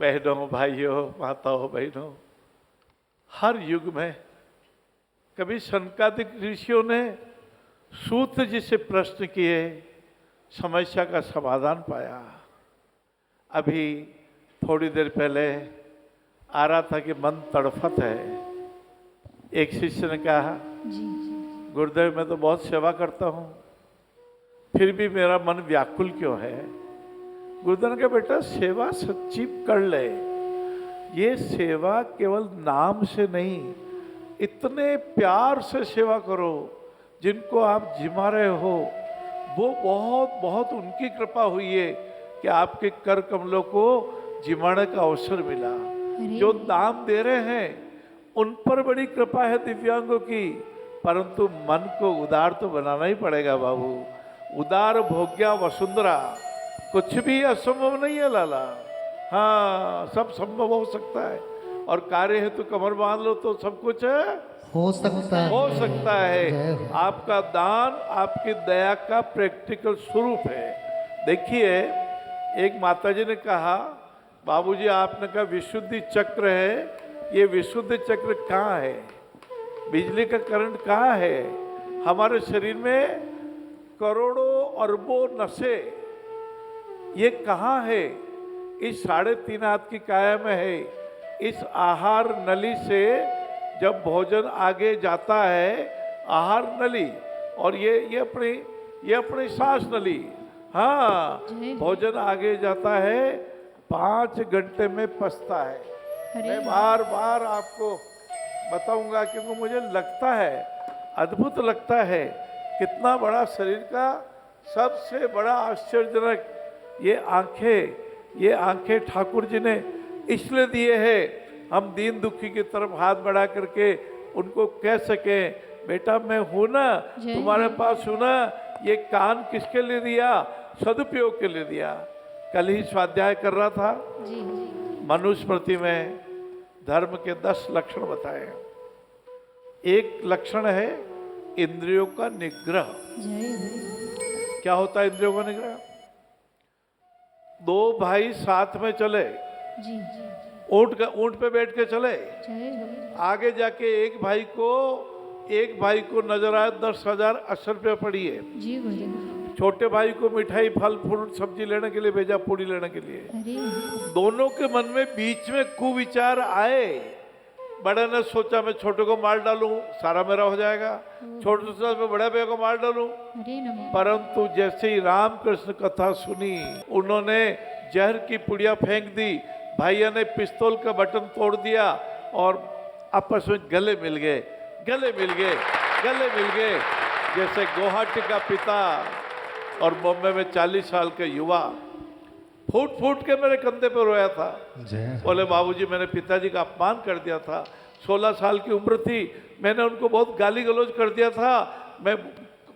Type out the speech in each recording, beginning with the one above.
बहनों, भाइयों, माताओं, बहनों, हर युग में कभी सनकादिक ऋषियों ने सूत जी से प्रश्न किए, समस्या का समाधान पाया। अभी थोड़ी देर पहले आ रहा था कि मन तड़फत है। एक शिष्य ने कहा, गुरुदेव मैं तो बहुत सेवा करता हूँ, फिर भी मेरा मन व्याकुल क्यों है? गुरुदेव ने कहा, बेटा सेवा सच्ची कर ले। ये सेवा केवल नाम से नहीं, इतने प्यार से सेवा करो। जिनको आप जिमा रहे हो वो बहुत बहुत उनकी कृपा हुई है कि आपके कर कमलों को जिमाने का अवसर मिला। जो दाम दे रहे हैं उन पर बड़ी कृपा है दिव्यांगों की, परंतु मन को उदार तो बनाना ही पड़ेगा बाबू। उदार भोग्या वसुंधरा, कुछ भी असंभव नहीं है लाला। हाँ, सब संभव हो सकता है, और कार्य है तो कमर बांध लो तो सब कुछ हो सकता है। आपका दान आपकी दया का प्रैक्टिकल स्वरूप है। देखिए, एक माताजी ने कहा, बाबूजी आपने कहा विशुद्धि चक्र है, ये विशुद्धि चक्र कहाँ है? बिजली का करंट कहाँ है? हमारे शरीर में करोड़ों अरबों नसें, ये कहाँ है? इस 3.5 हाथ की काया में है। इस आहार नली से जब भोजन आगे जाता है, आहार नली, और ये अपनी सांस नली, हाँ, भोजन आगे जाता है, 5 घंटे में पचता है। मैं बार बार आपको बताऊंगा क्योंकि मुझे लगता है, अद्भुत लगता है, कितना बड़ा शरीर का सबसे बड़ा आश्चर्यजनक ये आंखें ठाकुर जी ने इसलिए दिए हैं, हम दीन दुखी की तरफ हाथ बढ़ा करके उनको कह सकें, बेटा मैं हूं ना, तुम्हारे पास हूं ना। ये कान किसके लिए दिया? सदुपयोग के लिए दिया। कल ही स्वाध्याय कर रहा था, मनुस्मृति में धर्म के 10 लक्षण बताए। एक लक्षण है इंद्रियों का निग्रह। क्या होता है इंद्रियों का निग्रह? 2 भाई साथ में चले, ऊंट पे बैठ के चले, आगे जाके एक भाई को नजर आए 10,000 80 रुपये पड़ी है। छोटे भाई को मिठाई, फल फ्रूट, सब्जी लेने के लिए भेजा, पूड़ी लेने के लिए। दोनों के मन में बीच में कुविचार आए। बड़े ने सोचा मैं छोटे को मार डालूं, सारा मेरा हो जाएगा। छोटे से सोचा मैं बड़े भैया को मार डालूं। परंतु जैसे ही रामकृष्ण कथा सुनी, उन्होंने जहर की पुड़िया फेंक दी, भाइया ने पिस्तौल का बटन तोड़ दिया और आपस में गले मिल गए। जैसे गुवाहाटी का पिता और बॉम्बे में 40 साल के युवा फूट फूट के मेरे कंधे पर रोया था। बोले बाबूजी मैंने पिताजी का अपमान कर दिया था, 16 साल की उम्र थी, मैंने उनको बहुत गाली गलौज कर दिया था, मैं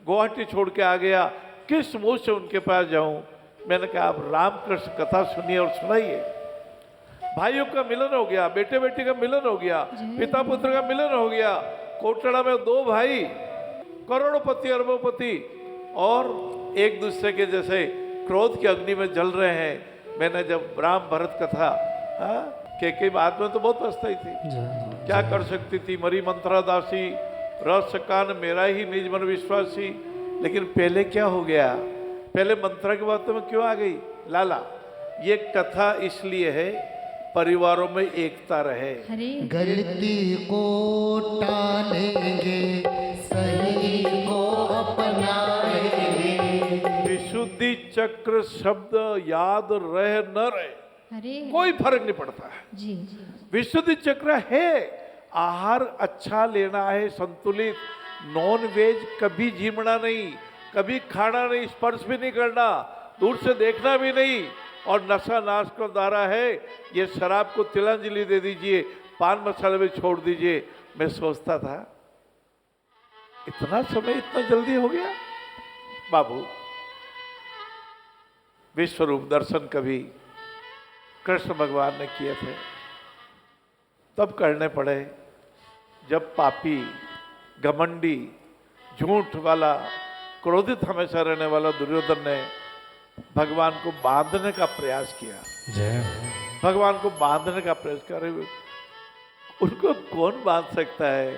गुवाहाटी छोड़ के आ गया, किस मुंह से उनके पास जाऊं? मैंने कहा आप रामकृष्ण कथा सुनिए और सुनाइए। भाइयों का मिलन हो गया, बेटे बेटी का मिलन हो गया, पिता पुत्र का मिलन हो गया। कोटड़ा में 2 भाई करोड़पति अरबोपति और एक दूसरे के जैसे क्रोध की अग्नि में जल रहे हैं। मैंने जब राम भरत कथा, के बात में तो बहुत अस्थाई थी, क्या कर सकती थी, मरी मंत्रा दासी, रस कान मेरा ही निज मन विश्वासी। लेकिन पहले क्या हो गया? पहले मंत्रा की बातों में क्यों आ गई लाला? ये कथा इसलिए है परिवारों में एकता रहे। गलती को टालेंगे, सही को अपनाएंगे। विशुद्धि चक्र शब्द याद रहे न रहे, कोई फर्क नहीं पड़ता है। विशुद्धि चक्र है, आहार अच्छा लेना है, संतुलित। नॉन वेज कभी जीमना नहीं, कभी खाना नहीं, स्पर्श भी नहीं करना, दूर से देखना भी नहीं। और नशा नाश का द्वारा है, ये शराब को तिलांजलि दे दीजिए, पान मसाले में छोड़ दीजिए। मैं सोचता था इतना समय इतना जल्दी हो गया। बाबू, विश्वरूप दर्शन कभी कृष्ण भगवान ने किए थे, तब करने पड़े जब पापी, घमंडी, झूठ वाला, क्रोधित हमेशा रहने वाला दुर्योधन ने भगवान को बांधने का प्रयास किया। जय भगवान को बांधने का प्रयास कर रहे हुए, उनको कौन बांध सकता है?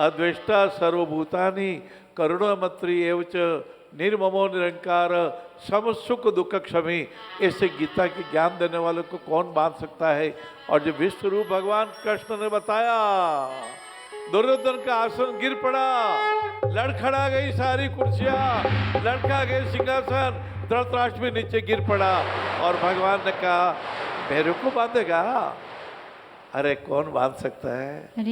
अद्वेष्टा सर्वभूतानि करुणामत्री एवच निर्ममो निरंकार सम सुख दुख क्षमी, ऐसे गीता की ज्ञान देने वालों को कौन बांध सकता है? और जो विश्व रूप भगवान कृष्ण ने बताया, दुर्योधन का आसन गिर पड़ा, लड़खड़ा गई सारी कुर्सियां, लड़का गए सिंहासन, धृतराष्ट्र भी नीचे गिर पड़ा और भगवान ने कहा मेरे को बांधेगा? अरे कौन बांध सकता है?